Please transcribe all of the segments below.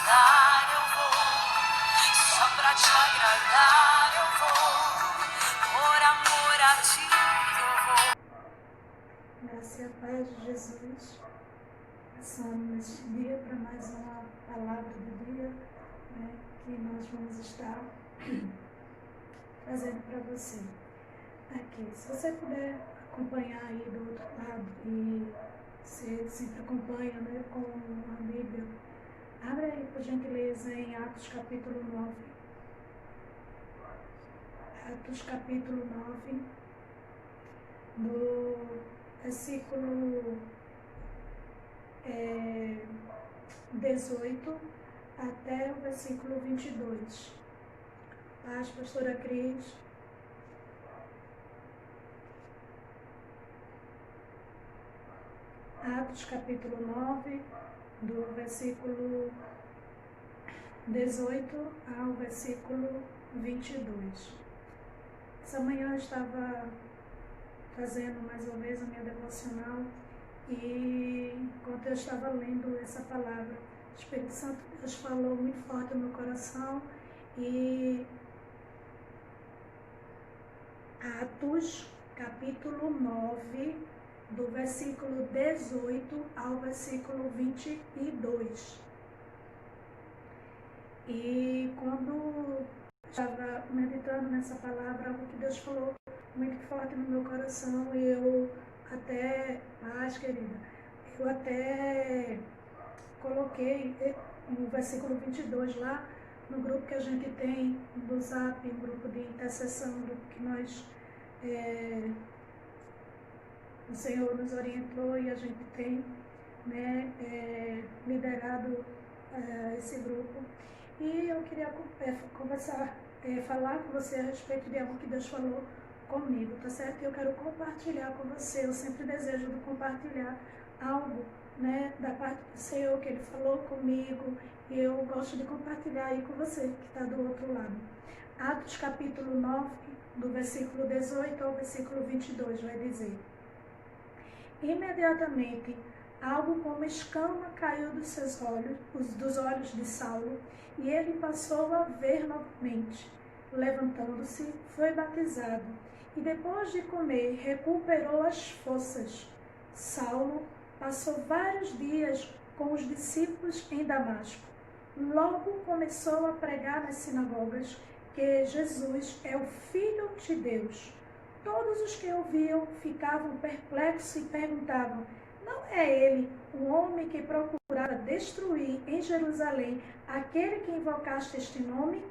agradar eu vou, só pra te agradar eu vou, por amor a ti eu vou. Graça e a paz de Jesus, passando neste dia para mais uma palavra do dia, né, que nós vamos estar trazendo para você. Aqui, se você puder acompanhar aí do outro lado e você sempre acompanha, né, com a Bíblia, abre aí por gentileza em Atos capítulo 9. Atos capítulo 9, do versículo 18 até o versículo 22. Paz, pastora Cris. Atos capítulo 9, do versículo 18 ao versículo 22. Essa manhã eu estava fazendo mais uma vez a minha devocional e enquanto eu estava lendo essa palavra, o Espírito Santo de Deus falou muito forte no meu coração e Atos capítulo 9, do versículo 18 ao versículo 22. E quando estava meditando nessa palavra, algo que Deus falou muito forte no meu coração, e eu até, paz querida, eu até coloquei o versículo 22 lá no grupo que a gente tem do Zap, um grupo de intercessão, um grupo que nós, o Senhor nos orientou e a gente tem, né, liderado esse grupo. E eu queria conversar, falar com você a respeito de algo que Deus falou comigo, tá certo? Eu quero compartilhar com você, eu sempre desejo compartilhar algo, né, da parte do Senhor que Ele falou comigo, e eu gosto de compartilhar aí com você que está do outro lado. Atos capítulo 9, do versículo 18 ao versículo 22, vai dizer: imediatamente, algo como escama caiu dos seus olhos, dos olhos de Saulo, e ele passou a ver novamente. Levantando-se, foi batizado, e depois de comer, recuperou as forças. Saulo passou vários dias com os discípulos em Damasco. Logo começou a pregar nas sinagogas que Jesus é o Filho de Deus. Todos os que ouviam ficavam perplexos e perguntavam: não é ele o homem que procurava destruir em Jerusalém aquele que invocaste este nome?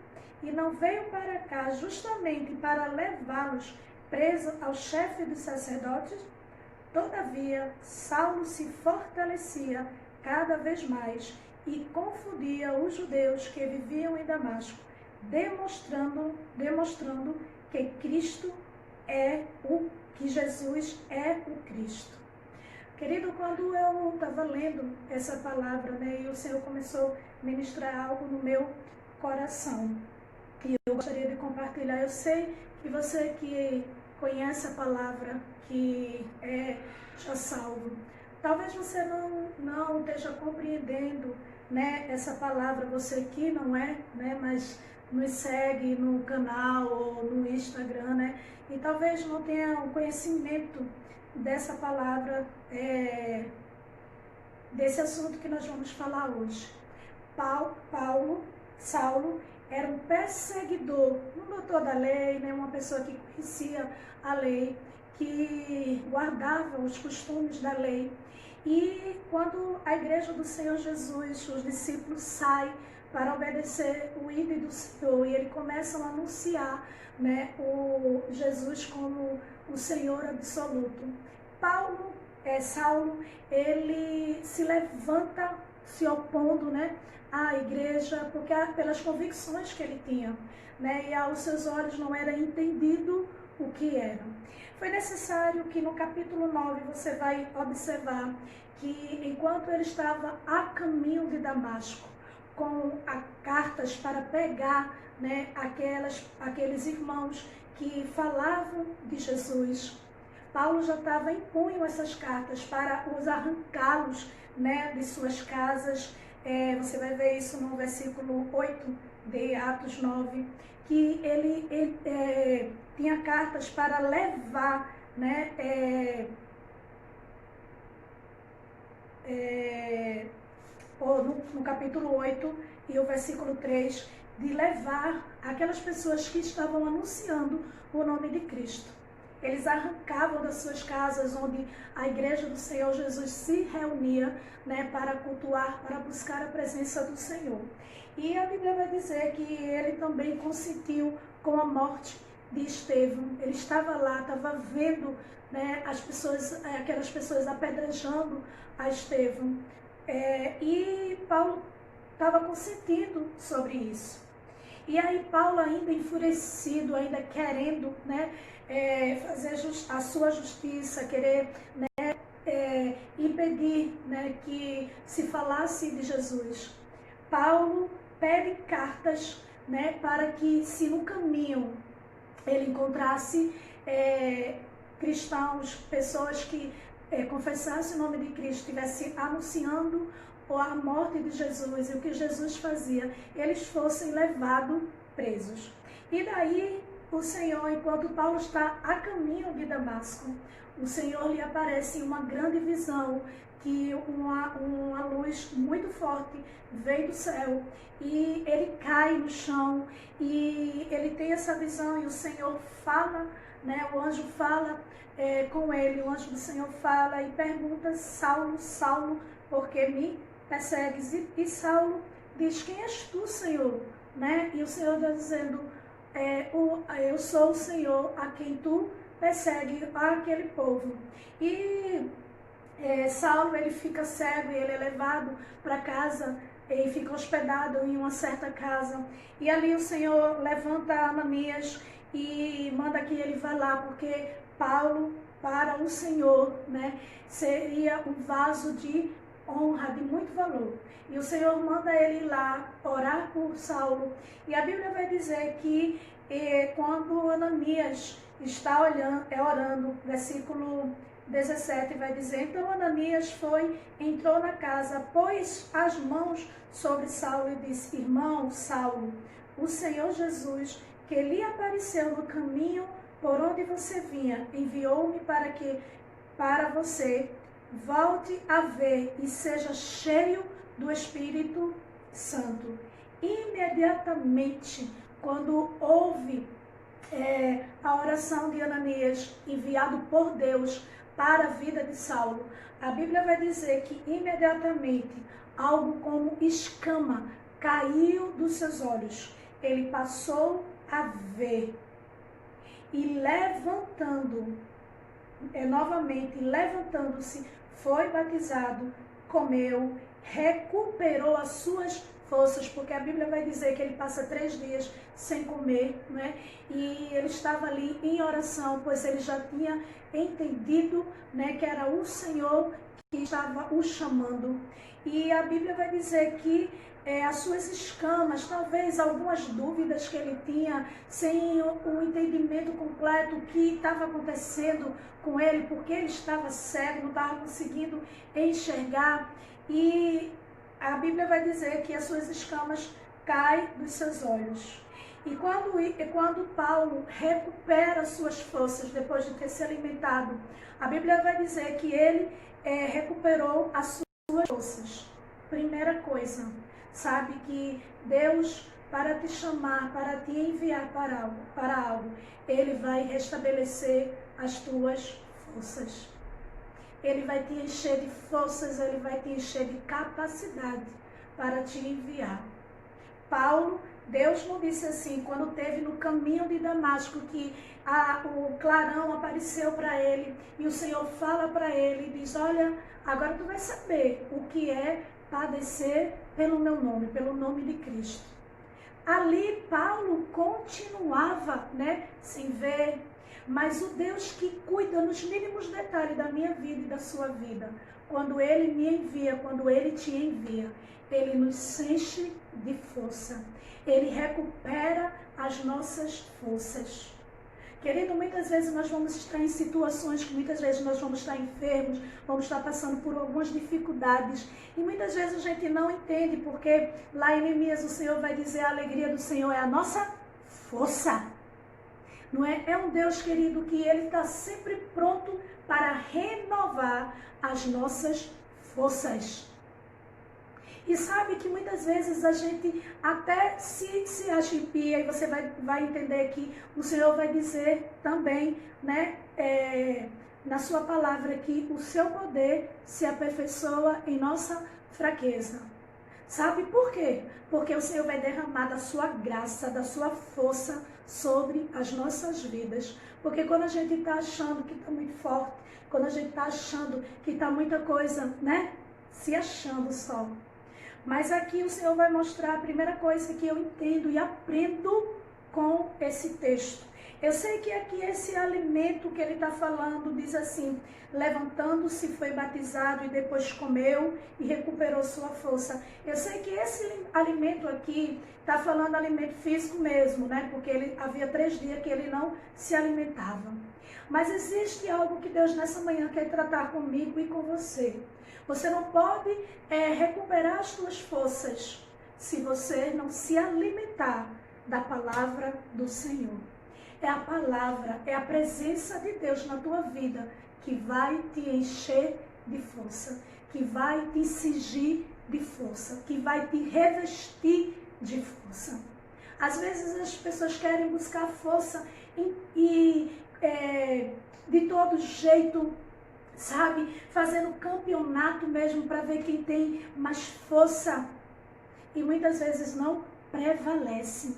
E não veio para cá justamente para levá-los presos ao chefe dos sacerdotes? Todavia, Saulo se fortalecia cada vez mais e confundia os judeus que viviam em Damasco, demonstrando que Jesus é o Cristo. Querido, quando eu estava lendo essa palavra, né, e o Senhor começou a ministrar algo no meu coração, e eu gostaria de compartilhar. Eu sei que você que conhece a palavra, que é já salvo, talvez você não esteja compreendendo, né, essa palavra, você que não é, né, mas nos segue no canal ou no Instagram, né, e talvez não tenha um conhecimento dessa palavra, desse assunto que nós vamos falar hoje. Saulo era um perseguidor, um doutor da lei, né, uma pessoa que conhecia a lei, que guardava os costumes da lei. E quando a igreja do Senhor Jesus, os discípulos saem para obedecer o ídolo do Senhor, e eles começam a anunciar, né, o Jesus como o Senhor absoluto. Saulo, ele se levanta se opondo, né, à igreja, porque pelas convicções que ele tinha, né, e aos seus olhos não era entendido o que era. Foi necessário que no capítulo 9 você vai observar que enquanto ele estava a caminho de Damasco, com cartas para pegar, né, aqueles irmãos que falavam de Jesus, Paulo já estava em punho essas cartas para os arrancá-los, né, de suas casas, você vai ver isso no versículo 8 de Atos 9, que ele tinha cartas para levar, né, no capítulo 8 e o versículo 3, de levar aquelas pessoas que estavam anunciando o nome de Cristo. Eles arrancavam das suas casas, onde a igreja do Senhor Jesus se reunia, né, para cultuar, para buscar a presença do Senhor. E a Bíblia vai dizer que ele também consentiu com a morte de Estevão. Ele estava lá, estava vendo, né, aquelas pessoas apedrejando a Estevão. E Paulo estava consentindo sobre isso. E aí Paulo, ainda enfurecido, ainda querendo, né, fazer a sua justiça, querer, né, impedir, né, que se falasse de Jesus, Paulo pede cartas, né, para que, se no caminho ele encontrasse cristãos, pessoas que confessassem o nome de Cristo, estivessem anunciando a morte de Jesus e o que Jesus fazia, eles fossem levados presos. E daí o Senhor, enquanto Paulo está a caminho de Damasco, o Senhor lhe aparece em uma grande visão, que uma luz muito forte veio do céu e ele cai no chão e ele tem essa visão e o Senhor fala, né, o anjo fala com ele, o anjo do Senhor fala e pergunta: Saulo, Saulo, por que me persegues? E Saulo diz: quem és tu, Senhor? Né? E o Senhor está dizendo: eu sou o Senhor a quem tu persegue, aquele povo. E Saulo, ele fica cego e ele é levado para casa e fica hospedado em uma certa casa. E ali o Senhor levanta Ananias e manda que ele vá lá, porque Paulo, para o Senhor, né, seria um vaso de honra, de muito valor. E o Senhor manda ele ir lá orar por Saulo. E a Bíblia vai dizer que quando Ananias está orando, versículo 17 vai dizer: então Ananias entrou na casa, pôs as mãos sobre Saulo e disse: irmão Saulo, o Senhor Jesus, que lhe apareceu no caminho por onde você vinha, enviou-me para você volte a ver e seja cheio do Espírito Santo. Imediatamente, quando houve a oração de Ananias, enviado por Deus para a vida de Saulo, a Bíblia vai dizer que imediatamente algo como escama caiu dos seus olhos. Ele passou a ver e novamente levantando-se, foi batizado, comeu, recuperou as suas forças, porque a Bíblia vai dizer que ele passa 3 dias sem comer, né? E ele estava ali em oração, pois ele já tinha entendido, né, que era o Senhor que estava o chamando. E a Bíblia vai dizer que as suas escamas, talvez algumas dúvidas que ele tinha, sem o entendimento completo que estava acontecendo com ele, porque ele estava cego, não estava conseguindo enxergar. E a Bíblia vai dizer que as suas escamas caem dos seus olhos. E quando Paulo recupera suas forças depois de ter se alimentado, a Bíblia vai dizer que ele recuperou as suas forças. Primeira coisa, sabe que Deus, para te chamar, para te enviar para algo, Ele vai restabelecer as tuas forças. Ele vai te encher de forças, Ele vai te encher de capacidade para te enviar. Paulo, Deus não disse assim, quando esteve no caminho de Damasco, que o clarão apareceu para ele e o Senhor fala para ele e diz: olha, agora tu vai saber o que é padecer pelo meu nome, pelo nome de Cristo. Ali Paulo continuava, né, sem ver, mas o Deus que cuida nos mínimos detalhes da minha vida e da sua vida, quando Ele me envia, quando Ele te envia, Ele nos enche de força. Ele recupera as nossas forças. Querido, muitas vezes nós vamos estar em situações que muitas vezes nós vamos estar enfermos, vamos estar passando por algumas dificuldades. E muitas vezes a gente não entende, porque lá em Neemias o Senhor vai dizer: a alegria do Senhor é a nossa força. Não é? É um Deus, querido, que Ele está sempre pronto para renovar as nossas forças. E sabe que muitas vezes a gente até se arrepia, e você vai entender que o Senhor vai dizer também, né, na sua palavra, que o seu poder se aperfeiçoa em nossa fraqueza. Sabe por quê? Porque o Senhor vai derramar da sua graça, da sua força sobre as nossas vidas. Porque quando a gente está achando que está muito forte, quando a gente está achando que está muita coisa, né, se achando só. Mas aqui o Senhor vai mostrar a primeira coisa que eu entendo e aprendo com esse texto. Eu sei que aqui esse alimento que ele está falando diz assim: levantando-se, foi batizado e depois comeu e recuperou sua força. Eu sei que esse alimento aqui está falando alimento físico mesmo, né? Porque ele havia 3 dias que ele não se alimentava. Mas existe algo que Deus nessa manhã quer tratar comigo e com você. Você não pode recuperar as suas forças se você não se alimentar da palavra do Senhor. É a palavra, é a presença de Deus na tua vida que vai te encher de força, que vai te cingir de força, que vai te revestir de força. Às vezes as pessoas querem buscar força de todo jeito, sabe, fazendo campeonato mesmo para ver quem tem mais força, e muitas vezes não prevalece.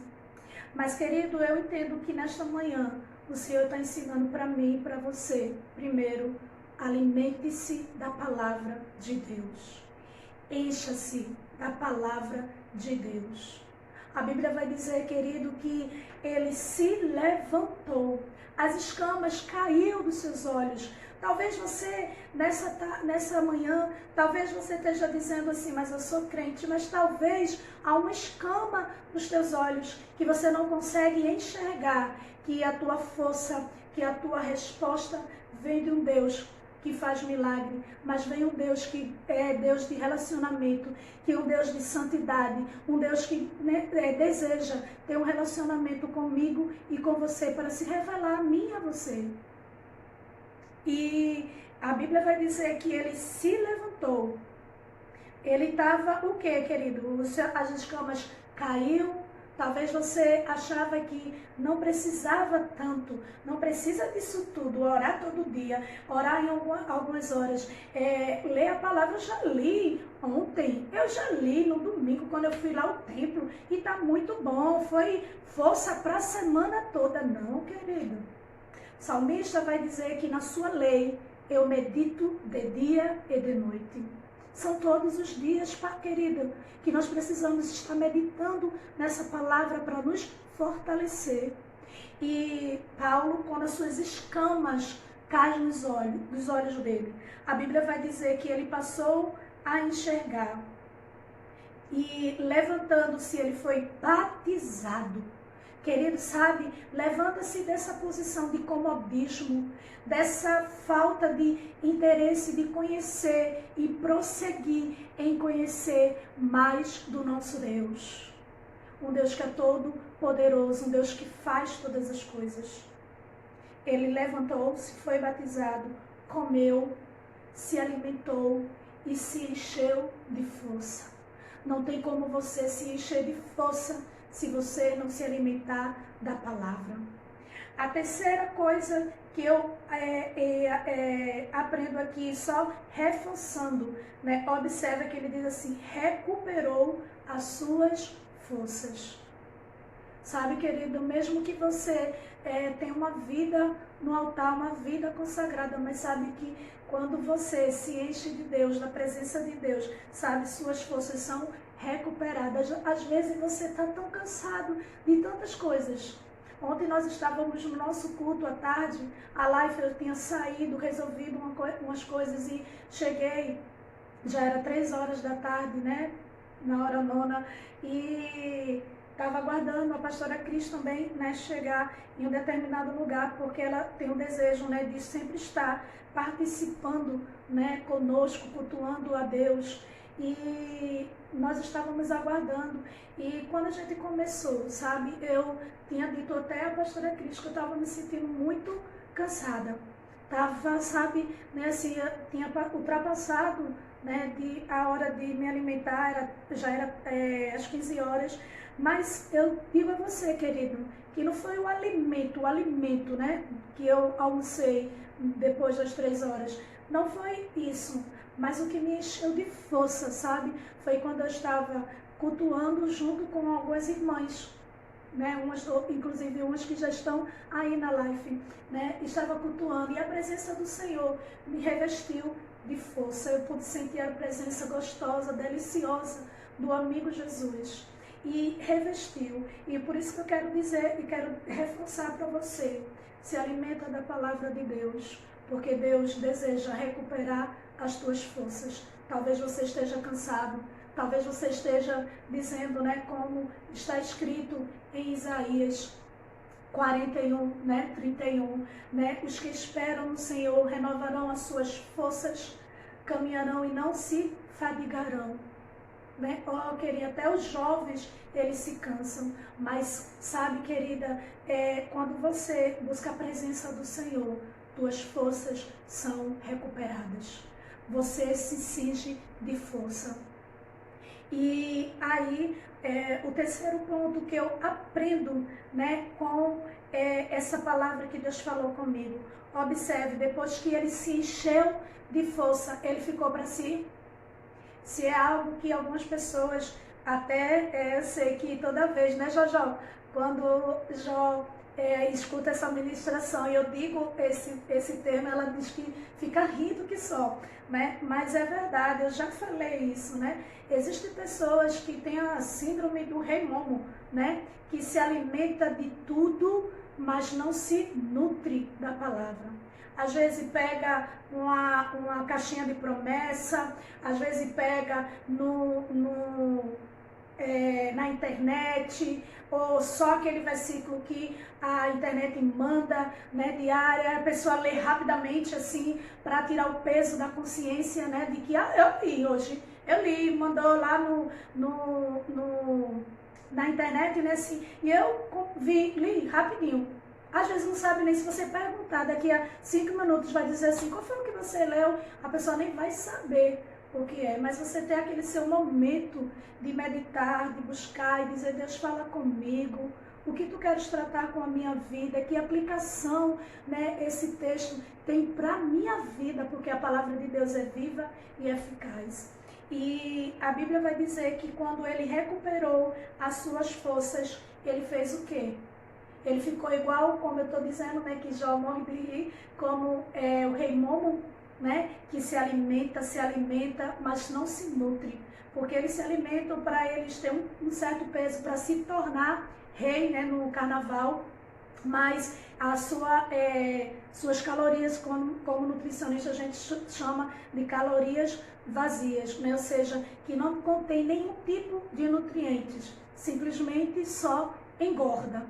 Mas, querido, eu entendo que nesta manhã o Senhor está ensinando para mim e para você. Primeiro, alimente-se da palavra de Deus. Encha-se da palavra de Deus. A Bíblia vai dizer, querido, que ele se levantou. As escamas caíram dos seus olhos. Talvez você, nessa manhã, talvez você esteja dizendo assim: mas eu sou crente. Mas talvez há uma escama nos teus olhos que você não consegue enxergar que a tua força, que a tua resposta vem de um Deus que faz milagre, mas vem um Deus que é Deus de relacionamento, que é um Deus de santidade, um Deus que deseja ter um relacionamento comigo e com você para se revelar a mim e a você. E a Bíblia vai dizer que ele se levantou. Ele estava o quê, querido? As escamas caíram. Talvez você achava que não precisava tanto, não precisa disso tudo, orar todo dia, orar em algumas horas, ler a palavra. Eu já li ontem, eu já li no domingo, quando eu fui lá ao templo, e está muito bom, foi força para a semana toda. Não, querido. O salmista vai dizer que na sua lei eu medito de dia e de noite. São todos os dias, querido, que nós precisamos estar meditando nessa palavra para nos fortalecer. E Paulo, quando as suas escamas caem nos olhos dele, a Bíblia vai dizer que ele passou a enxergar. E levantando-se, ele foi batizado. Querido, sabe, levanta-se dessa posição de comodismo, dessa falta de interesse de conhecer e prosseguir em conhecer mais do nosso Deus. Um Deus que é todo poderoso, um Deus que faz todas as coisas. Ele levantou-se, foi batizado, comeu, se alimentou e se encheu de força. Não tem como você se encher de força se você não se alimentar da palavra. A terceira coisa que eu aprendo aqui, só reforçando, né? Observa que ele diz assim: recuperou as suas forças. Sabe, querido, mesmo que você tenha uma vida no altar, uma vida consagrada, mas sabe que quando você se enche de Deus, da presença de Deus, sabe, suas forças são recuperadas. Às vezes você está tão cansado de tantas coisas. Ontem nós estávamos no nosso culto à tarde, a live eu tinha saído, resolvido umas coisas e cheguei, já era 3 horas da tarde, né, na hora nona, e estava aguardando a pastora Cris também, né, chegar em um determinado lugar, porque ela tem um desejo, né, de sempre estar participando, né, conosco, cultuando a Deus. E nós estávamos aguardando. E quando a gente começou, sabe, eu tinha dito até a pastora Cris que eu estava me sentindo muito cansada. Tava, sabe, né, assim, tinha ultrapassado, né, a hora de me alimentar, já era às 15 horas, mas eu digo a você, querido, que não foi o alimento, né, que eu almocei depois das 3 horas, não foi isso, mas o que me encheu de força, sabe, foi quando eu estava cultuando junto com algumas irmãs, né, inclusive umas que já estão aí na live, né, estava cultuando e a presença do Senhor me revestiu de força. Eu pude sentir a presença gostosa, deliciosa do amigo Jesus e revestiu. E por isso que eu quero dizer e quero reforçar para você, se alimenta da palavra de Deus, porque Deus deseja recuperar as tuas forças. Talvez você esteja cansado, talvez você esteja dizendo, né, como está escrito em Isaías 41, né, 31, né, os que esperam no Senhor renovarão as suas forças, caminharão e não se fadigarão. Né? Oh, querida, até os jovens, eles se cansam, mas sabe, querida, quando você busca a presença do Senhor, tuas forças são recuperadas. Você se cinge de força. E aí, o terceiro ponto que eu aprendo, né, com essa palavra que Deus falou comigo. Observe, depois que ele se encheu de força, ele ficou para si. Se é algo que algumas pessoas, até eu sei que toda vez, né, Jojó, quando Jó escuta essa ministração e eu digo esse termo, ela diz que fica rindo que só, né? Mas é verdade, eu já falei isso, né? Existem pessoas que têm a síndrome do rei Momo, né? Que se alimenta de tudo, mas não se nutre da palavra. Às vezes pega uma caixinha de promessa, às vezes pega na internet, ou só aquele versículo que a internet manda, né, diária, a pessoa lê rapidamente assim, para tirar o peso da consciência, né, de que eu li hoje, mandou lá na internet, né, assim, e eu li rapidinho. Às vezes não sabe nem, se você perguntar, daqui a 5 minutos vai dizer assim, qual foi o que você leu? A pessoa nem vai saber o que é, mas você tem aquele seu momento de meditar, de buscar e dizer, Deus, fala comigo, o que tu queres tratar com a minha vida, que aplicação, né, esse texto tem para a minha vida, porque a palavra de Deus é viva e eficaz. E a Bíblia vai dizer que quando ele recuperou as suas forças, ele fez o quê? Ele ficou igual, como eu estou dizendo, né, que Jó morre de rir, como o rei Momo, né, que se alimenta, mas não se nutre. Porque eles se alimentam para eles terem um certo peso, para se tornar rei, né, no carnaval, mas suas calorias, como nutricionista a gente chama de calorias vazias, né, ou seja, que não contém nenhum tipo de nutrientes, simplesmente só engorda.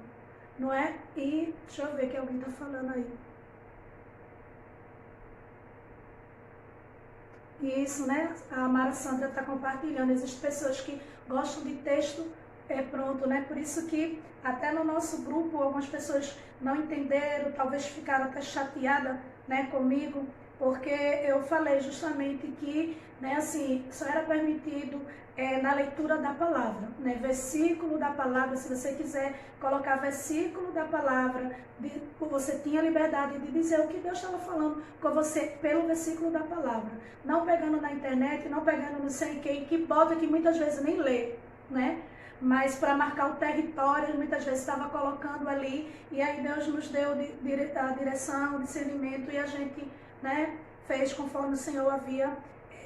Não é? E deixa eu ver que alguém está falando aí. Isso, né? A Mara Sandra está compartilhando. Existem pessoas que gostam de texto pronto, né? Por isso que até no nosso grupo algumas pessoas não entenderam, talvez ficaram até chateadas, né, comigo, porque eu falei justamente que, né, assim, só era permitido na leitura da palavra, né, versículo da palavra. Se você quiser colocar versículo da palavra, você tinha liberdade de dizer o que Deus estava falando com você pelo versículo da palavra, não pegando na internet, não pegando não sei quem, que bota que muitas vezes nem lê, né? Mas para marcar o território, muitas vezes estava colocando ali, e aí Deus nos deu a direção, o discernimento, e a gente, né, fez conforme o Senhor havia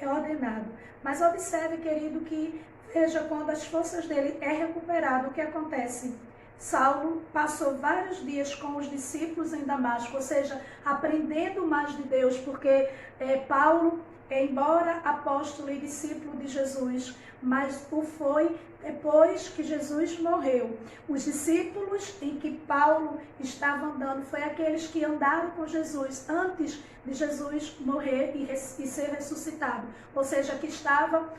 ordenado. Mas observe, querido, que veja, quando as forças dele recuperado, o que acontece? Saulo passou vários dias com os discípulos em Damasco, ou seja, aprendendo mais de Deus, porque Paulo embora apóstolo e discípulo de Jesus, mas o foi depois que Jesus morreu. Os discípulos em que Paulo estava andando foi aqueles que andaram com Jesus antes de Jesus morrer e ser ressuscitado. Ou seja, que estava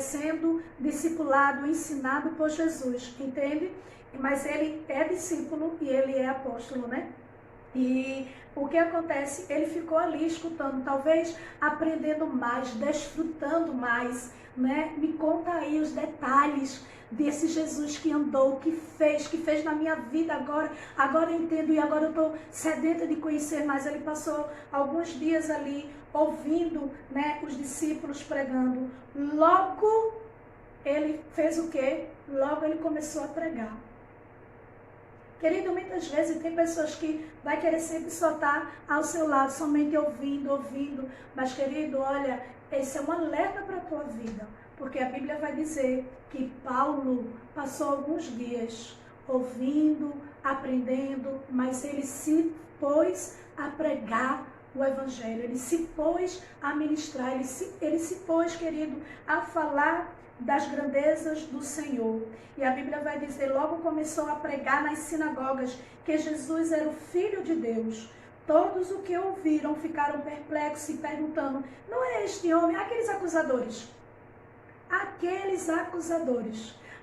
sendo discipulado, ensinado por Jesus, entende? Mas ele é discípulo e ele é apóstolo, né? E o que acontece? Ele ficou ali escutando, talvez aprendendo mais, desfrutando mais, né? Me conta aí os detalhes desse Jesus que andou, que fez na minha vida agora eu entendo e agora eu estou sedenta de conhecer mais. Ele passou alguns dias ali ouvindo, né, os discípulos pregando. Logo ele fez o quê? Logo ele começou a pregar. Querido, muitas vezes tem pessoas que vai querer sempre só estar ao seu lado, somente ouvindo. Mas, querido, olha, esse é um alerta para a tua vida. Porque a Bíblia vai dizer que Paulo passou alguns dias ouvindo, aprendendo, mas ele se pôs a pregar o Evangelho. Ele se pôs a ministrar, ele se pôs, querido, a falar das grandezas do Senhor. E a Bíblia vai dizer, logo começou a pregar nas sinagogas que Jesus era o Filho de Deus. Todos os que ouviram ficaram perplexos e perguntando, não é este homem? Aqueles acusadores,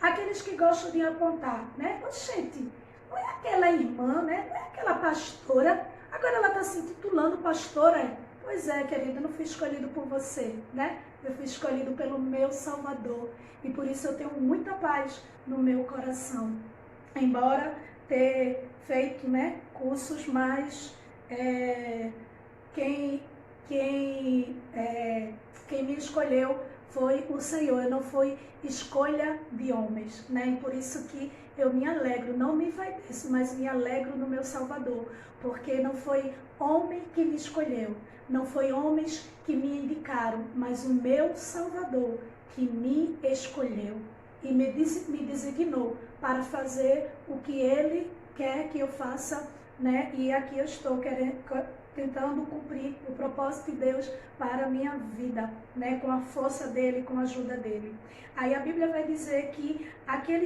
aqueles que gostam de apontar, né? Gente, não é aquela irmã, né? Não é aquela pastora, agora ela está se intitulando pastora. Pois é, querida, eu não fui escolhido por você, né? Eu fui escolhido pelo meu Salvador. E por isso eu tenho muita paz no meu coração. Embora ter feito, né, cursos, mas quem me escolheu foi o Senhor. Eu não fui escolha de homens, né? E por isso que eu me alegro, não me envaideço, mas me alegro no meu Salvador. Porque não foi homem que me escolheu, não foi homens que me indicaram, mas o meu Salvador que me escolheu e me designou para fazer o que Ele quer que eu faça, né? E aqui eu estou tentando cumprir o propósito de Deus para a minha vida, né? Com a força dEle, com a ajuda dEle. Aí a Bíblia vai dizer que aqueles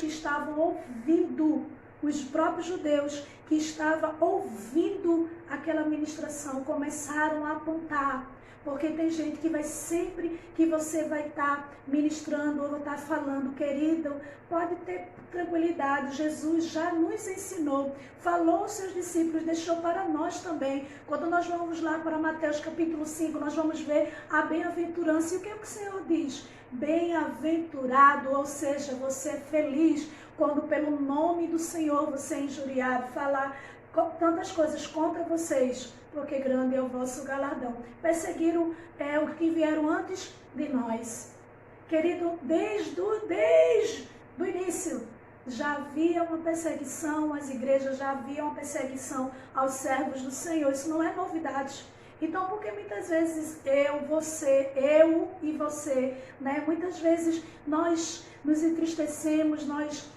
que estavam ouvindo, os próprios judeus que estavam ouvindo aquela ministração, começaram a apontar. Porque tem gente que vai sempre que você vai estar ministrando ou estar falando, querido, pode ter tranquilidade, Jesus já nos ensinou, falou aos seus discípulos, deixou para nós também. Quando nós vamos lá para Mateus capítulo 5, nós vamos ver a bem-aventurança. E o que é que o Senhor diz? Bem-aventurado, ou seja, você é feliz quando pelo nome do Senhor você é injuriado, falar tantas coisas contra vocês, porque grande é o vosso galardão. Perseguiram os que vieram antes de nós. Querido, desde o início já havia uma perseguição às igrejas, já havia uma perseguição aos servos do Senhor. Isso não é novidade. Então, porque muitas vezes eu e você, né? Muitas vezes nós nos entristecemos, nós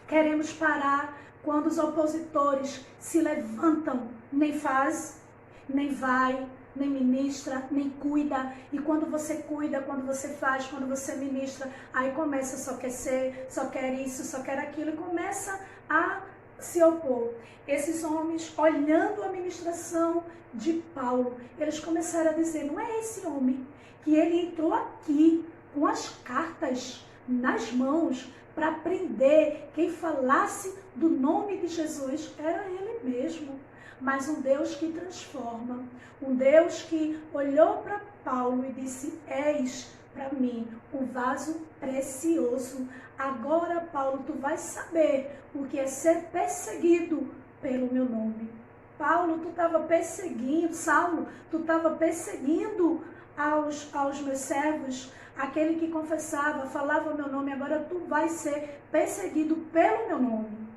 queremos parar quando os opositores se levantam, nem faz, nem vai, nem ministra, nem cuida. E quando você cuida, quando você faz, quando você ministra, aí começa, só quer ser, só quer isso, só quer aquilo, e começa a se opor. Esses homens, olhando a ministração de Paulo, eles começaram a dizer, não é esse homem que ele entrou aqui com as cartas nas mãos para prender quem falasse do nome de Jesus? Era ele mesmo. Mas um Deus que transforma, um Deus que olhou para Paulo e disse, és para mim um vaso precioso. Agora, Paulo, tu vais saber o que é ser perseguido pelo meu nome. Paulo, tu estava perseguindo, Saulo, tu estava perseguindo aos meus servos, aquele que confessava, falava o meu nome, agora tu vais ser perseguido pelo meu nome.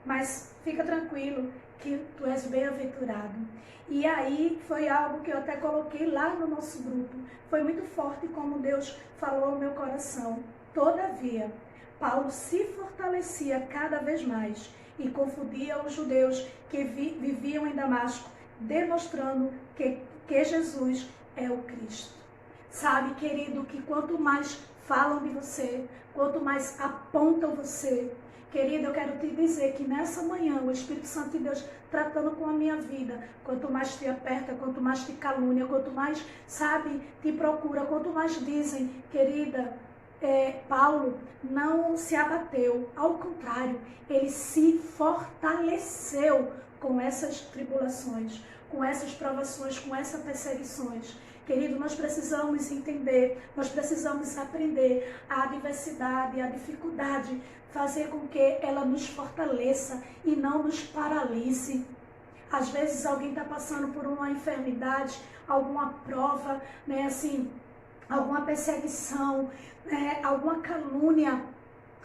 Mas fica tranquilo que tu és bem-aventurado. E aí foi algo que eu até coloquei lá no nosso grupo. Foi muito forte como Deus falou ao meu coração. Todavia, Paulo se fortalecia cada vez mais e confundia os judeus que viviam em Damasco, demonstrando que que Jesus é o Cristo. Sabe, querido, que quanto mais falam de você, quanto mais apontam você, querido, eu quero te dizer que nessa manhã o Espírito Santo de Deus tratando com a minha vida, quanto mais te aperta, quanto mais te calúnia, quanto mais, sabe, te procura, quanto mais dizem, querida, Paulo não se abateu, ao contrário, ele se fortaleceu com essas tribulações, com essas provações, com essas perseguições. Querido, nós precisamos entender, nós precisamos aprender a adversidade, a dificuldade, fazer com que ela nos fortaleça e não nos paralise. Às vezes alguém está passando por uma enfermidade, alguma prova, né, assim, alguma perseguição, alguma calúnia,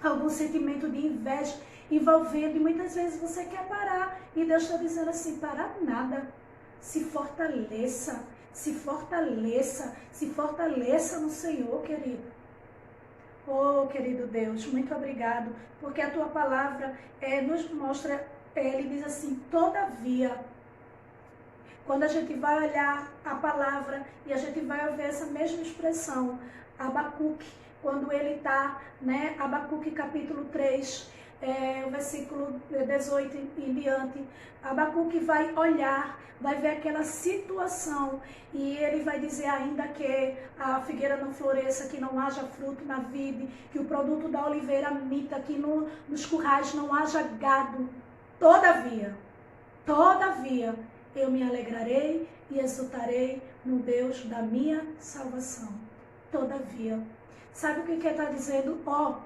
algum sentimento de inveja envolvendo, e muitas vezes você quer parar, e Deus está dizendo assim, para nada, se fortaleça, se fortaleça, se fortaleça no Senhor, querido. Oh, querido Deus, muito obrigado, porque a tua palavra nos mostra, ele diz assim, todavia, quando a gente vai olhar a palavra e a gente vai ouvir essa mesma expressão, Abacuque, quando ele está, né, Abacuque capítulo 3, o versículo 18 em diante, Abacuque vai olhar, vai ver aquela situação e ele vai dizer ainda que a figueira não floresça, que não haja fruto na vide, que o produto da oliveira mita, que nos currais não haja gado. Todavia, eu me alegrarei e exultarei no Deus da minha salvação. Todavia, sabe o que está dizendo?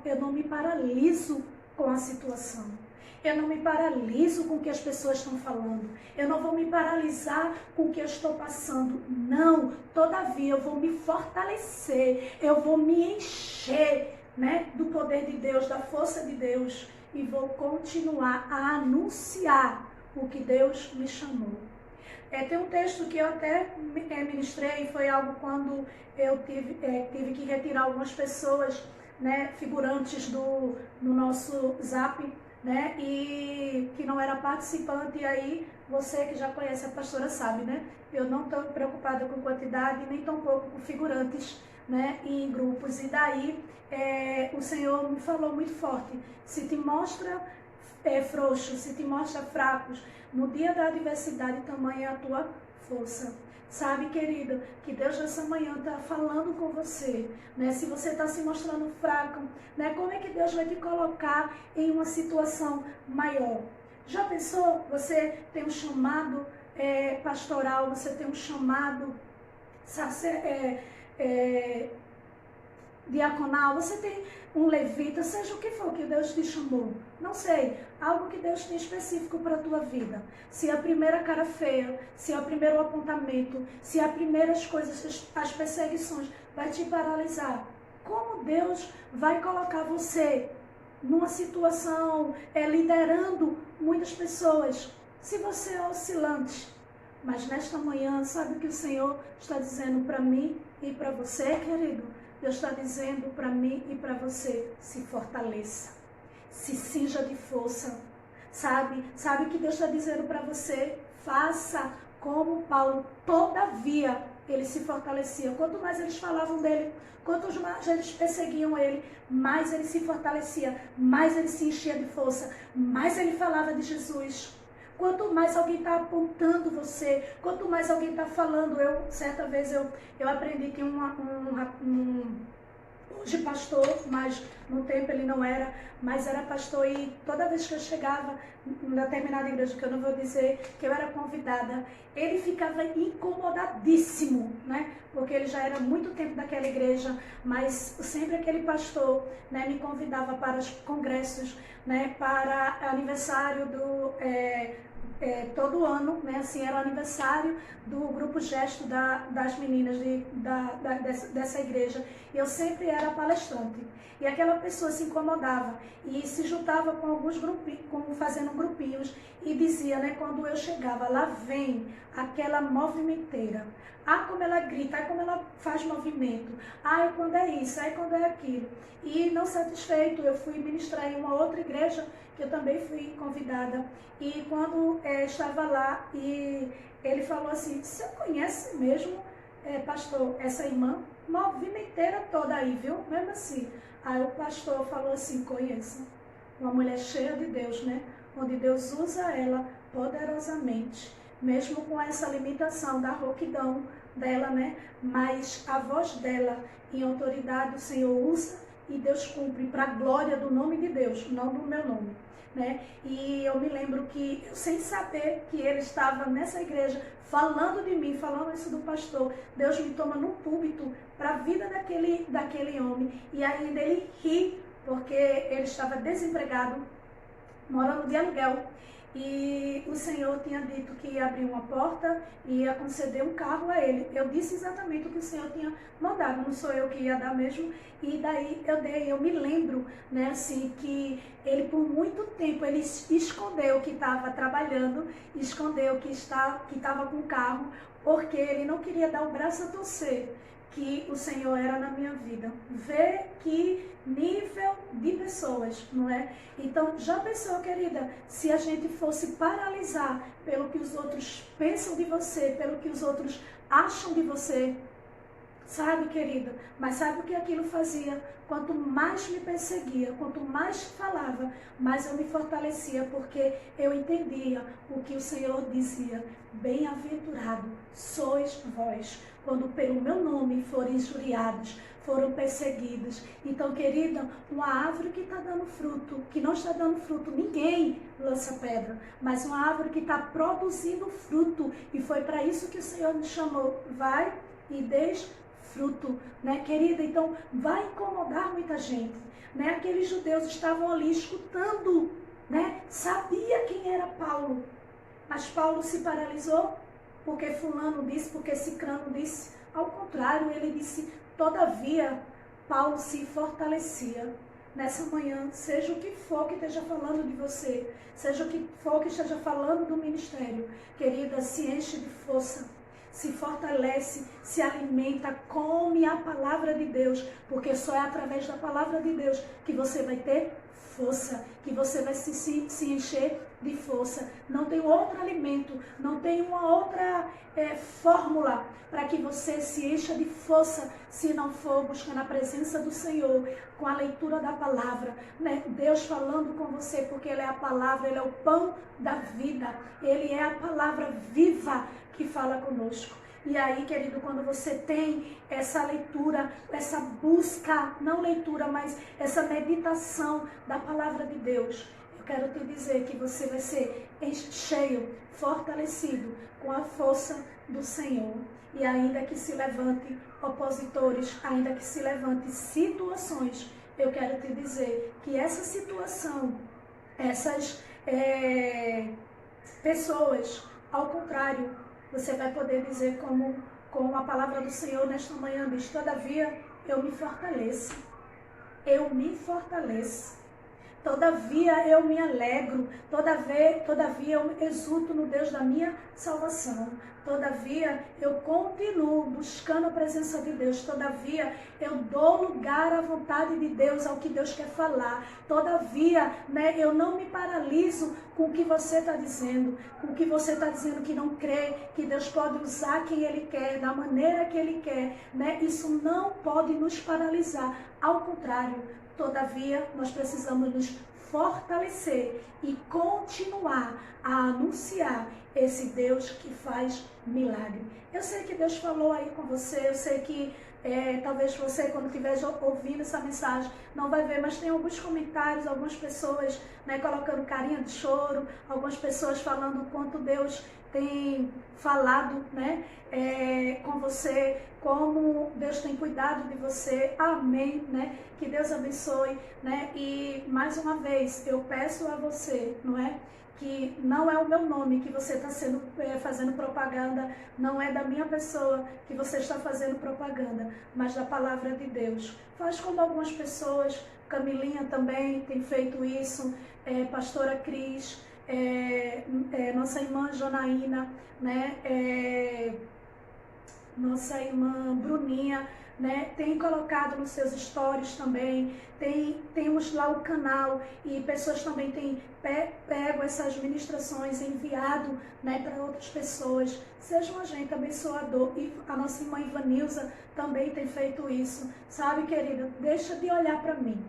Eu não me paraliso com a situação. Eu não me paraliso com o que as pessoas estão falando. Eu não vou me paralisar com o que eu estou passando. Não, todavia eu vou me fortalecer. Eu vou me encher, né, do poder de Deus, da força de Deus. E vou continuar a anunciar o que Deus me chamou. Tem um texto que eu até ministrei, foi algo quando eu tive que retirar algumas pessoas, né, figurantes do nosso Zap, né, e que não era participante, e aí você que já conhece a pastora sabe, né, eu não estou preocupada com quantidade, nem tampouco com figurantes, né, em grupos, e daí o Senhor me falou muito forte, se te mostra frouxo, se te mostra fracos, no dia da adversidade tamanha é a tua força. Sabe, querido, que Deus nessa manhã está falando com você, né? Se você está se mostrando fraco, né? Como é que Deus vai te colocar em uma situação maior? Já pensou? Você tem um chamado pastoral, você tem um chamado diaconal, você tem um levita, seja o que for que Deus te chamou, não sei, algo que Deus tem específico para a tua vida. Se a primeira cara feia, se é o primeiro apontamento, se as primeiras coisas, as perseguições, vai te paralisar, como Deus vai colocar você numa situação, liderando muitas pessoas, se você é oscilante? Mas nesta manhã, sabe o que o Senhor está dizendo para mim e para você, querido? Deus está dizendo para mim e para você, se fortaleça, se cinja de força, sabe? Sabe o que Deus está dizendo para você? Faça como Paulo, todavia ele se fortalecia. Quanto mais eles falavam dele, quanto mais eles perseguiam ele, mais ele se fortalecia, mais ele se enchia de força, mais ele falava de Jesus. Quanto mais alguém está apontando você, quanto mais alguém está falando, certa vez eu aprendi que hoje pastor, mas no tempo ele não era, mas era pastor, e toda vez que eu chegava em determinada igreja, que eu não vou dizer que eu era convidada, ele ficava incomodadíssimo, né? Porque ele já era muito tempo daquela igreja, mas sempre aquele pastor, né, me convidava para os congressos, né, para aniversário todo ano, né, assim, era o aniversário do grupo Gesto das meninas dessa igreja, e eu sempre era palestrante, e aquela pessoa se incomodava e se juntava com alguns grupinhos, fazendo grupinhos, e dizia, né, quando eu chegava, lá vem aquela movimenteira, Ah, como ela grita, ah, como ela faz movimento, ah, quando é isso, ah, quando é aquilo. E não satisfeito, eu fui ministrar em uma outra igreja, que eu também fui convidada. E quando estava lá, e ele falou assim, você conhece mesmo, pastor, essa irmã? Movimenteira toda aí, viu? Mesmo assim. Aí o pastor falou assim, conheço. Uma mulher cheia de Deus, né? Onde Deus usa ela poderosamente, mesmo com essa limitação da rouquidão dela, né? Mas a voz dela em autoridade o Senhor usa e Deus cumpre para a glória do nome de Deus, não do meu nome, né? E eu me lembro que, sem saber que ele estava nessa igreja falando de mim, falando isso do pastor, Deus me toma no púlpito para a vida daquele homem, e ainda ele ri, porque ele estava desempregado, morando de aluguel, e o Senhor tinha dito que ia abrir uma porta e ia conceder um carro a ele. Eu disse exatamente o que o Senhor tinha mandado, não sou eu que ia dar mesmo, e daí eu me lembro, né, assim, que ele por muito tempo, ele escondeu que estava trabalhando, escondeu que estava com o carro, porque ele não queria dar o braço a torcer, que o Senhor era na minha vida. Vê que nível de pessoas, não é? Então, já pensou, querida, se a gente fosse paralisar pelo que os outros pensam de você, pelo que os outros acham de você? Sabe, querida? Mas sabe o que aquilo fazia? Quanto mais me perseguia, quanto mais falava, mais eu me fortalecia, porque eu entendia o que o Senhor dizia. Bem-aventurado sois vós, quando pelo meu nome forem injuriados, foram perseguidos. Então, querida, uma árvore que está dando fruto, que não está dando fruto, ninguém lança pedra, mas uma árvore que está produzindo fruto, e foi para isso que o Senhor nos chamou. Vai e deixa fruto, né, querida? Então, vai incomodar muita gente, né? Aqueles judeus estavam ali escutando, né? Sabia quem era Paulo, mas Paulo se paralisou porque fulano disse, porque cicrano disse. Ao contrário, ele disse, todavia, Paulo se fortalecia. Nessa manhã, seja o que for que esteja falando de você, seja o que for que esteja falando do ministério, querida, se enche de força, se fortalece, se alimenta, come a palavra de Deus, porque só é através da palavra de Deus que você vai ter força, que você vai se encher de força. Não tem outro alimento, não tem uma outra fórmula para que você se encha de força, se não for buscar na presença do Senhor, com a leitura da palavra, né? Deus falando com você, porque Ele é a palavra, Ele é o pão da vida, Ele é a palavra viva que fala conosco. E aí, querido, quando você tem essa leitura, essa busca, não leitura, mas essa meditação da palavra de Deus, eu quero te dizer que você vai ser cheio, fortalecido com a força do Senhor. E ainda que se levante opositores, ainda que se levante situações, eu quero te dizer que essa situação, essas pessoas, ao contrário, você vai poder dizer como a palavra do Senhor nesta manhã diz, todavia eu me fortaleço, eu me fortaleço. Todavia eu me alegro, todavia eu exulto no Deus da minha salvação. Todavia eu continuo buscando a presença de Deus. Todavia eu dou lugar à vontade de Deus, ao que Deus quer falar. Todavia, né, eu não me paraliso com o que você está dizendo, com o que você está dizendo que não crê, que Deus pode usar quem Ele quer, da maneira que Ele quer, né? Isso não pode nos paralisar. Ao contrário, todavia, nós precisamos nos fortalecer e continuar a anunciar esse Deus que faz milagre. Eu sei que Deus falou aí com você, eu sei que talvez você, quando estiver ouvindo essa mensagem, não vai ver, mas tem alguns comentários, algumas pessoas, né, colocando carinha de choro, algumas pessoas falando o quanto Deus tem falado, né, com você, como Deus tem cuidado de você. Amém, né? Que Deus abençoe, né? E mais uma vez eu peço a você, não é? Que não é o meu nome que você está fazendo propaganda, não é da minha pessoa que você está fazendo propaganda, mas da palavra de Deus. Faz como algumas pessoas, Camilinha também tem feito isso, pastora Cris, nossa irmã Janaína, né? nossa irmã Bruninha, né, tem colocado nos seus stories também, temos lá o canal e pessoas também têm pego essas ministrações, enviado, né, para outras pessoas. Seja um agente abençoador. E a nossa irmã Ivanilza também tem feito isso. Sabe, querida, deixa de olhar para mim.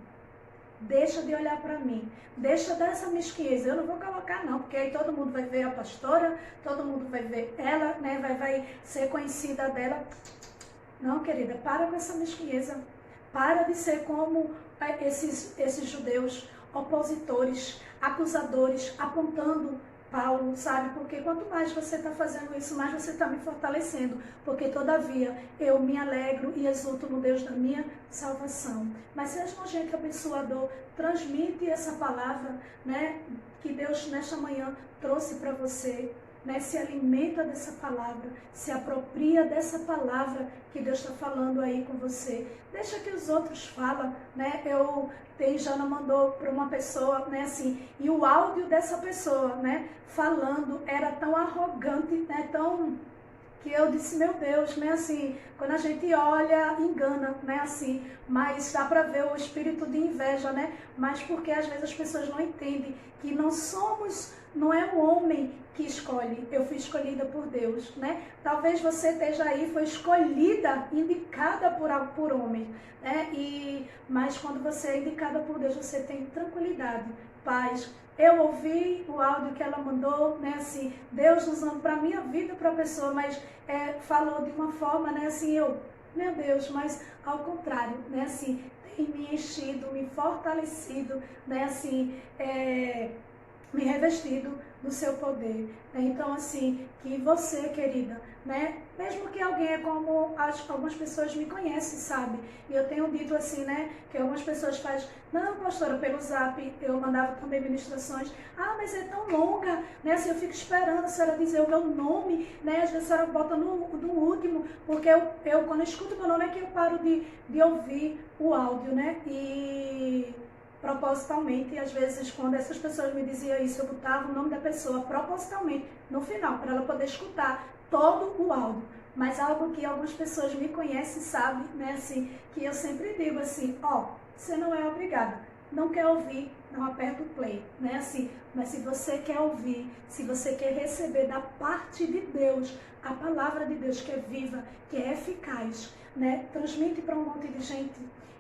Deixa de olhar para mim, deixa dessa mesquinhez. Eu não vou colocar não, porque aí todo mundo vai ver a pastora, todo mundo vai ver ela, né, vai ser conhecida dela. Não, querida, para com essa mesquinhez. Para de ser como esses judeus opositores, acusadores, apontando Paulo, sabe? Porque quanto mais você está fazendo isso, mais você está me fortalecendo. Porque, todavia, eu me alegro e exulto no Deus da minha salvação. Mas seja um agente abençoador, transmite essa palavra, né, que Deus, nesta manhã, trouxe para você. Né, se alimenta dessa palavra, se apropria dessa palavra que Deus está falando aí com você. Deixa que os outros falam, né? Jana mandou para uma pessoa, né, assim, e o áudio dessa pessoa, né, falando era tão arrogante, né, tão que eu disse, meu Deus, né, assim, quando a gente olha, engana, né, assim, mas dá para ver o espírito de inveja, né, mas porque às vezes as pessoas não entendem que não é o homem que escolhe, eu fui escolhida por Deus, né, talvez você esteja aí, foi escolhida, indicada por homem, né, mas quando você é indicada por Deus, você tem tranquilidade, paz. Eu ouvi o áudio que ela mandou, né, assim, Deus usando para a minha vida, para a pessoa, mas falou de uma forma, né, assim, meu Deus, mas ao contrário, né, assim, tem me enchido, me fortalecido, né, assim, me revestido do seu poder. Né? Então, assim, que você, querida, né, mesmo que alguém é como algumas pessoas me conhecem, sabe? E eu tenho dito assim, né, que algumas pessoas fazem, não, pastora, pelo zap, eu mandava também ministrações, mas é tão longa, né, assim, eu fico esperando a senhora dizer o meu nome, né, às vezes a senhora bota no último, porque eu quando eu escuto o meu nome é que eu paro de ouvir o áudio, né, e propositalmente, e às vezes quando essas pessoas me diziam isso, eu botava o nome da pessoa propositalmente no final, para ela poder escutar todo o áudio. Mas algo que algumas pessoas me conhecem, sabem, né, assim, que eu sempre digo assim, você não é obrigada, não quer ouvir, não aperta o play, né, assim, mas se você quer ouvir, se você quer receber da parte de Deus, a palavra de Deus que é viva, que é eficaz, né, transmite para um monte de gente.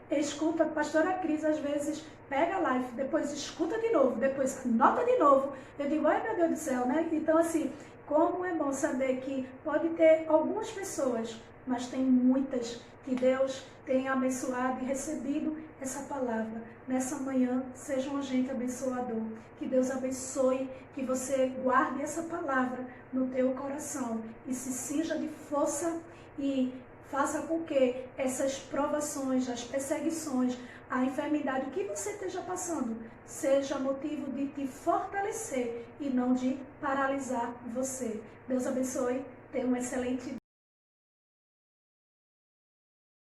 Escuta, a pastora Cris às vezes pega a live, depois escuta de novo, depois anota de novo. Eu digo, ai meu Deus do céu, né? Então assim, como é bom saber que pode ter algumas pessoas, mas tem muitas que Deus tem abençoado e recebido essa palavra. Nessa manhã, seja um agente abençoador. Que Deus abençoe, que você guarde essa palavra no teu coração e se cinja de força e faça com que essas provações, as perseguições, a enfermidade, o que você esteja passando, seja motivo de te fortalecer e não de paralisar você. Deus abençoe. Tenha um excelente dia.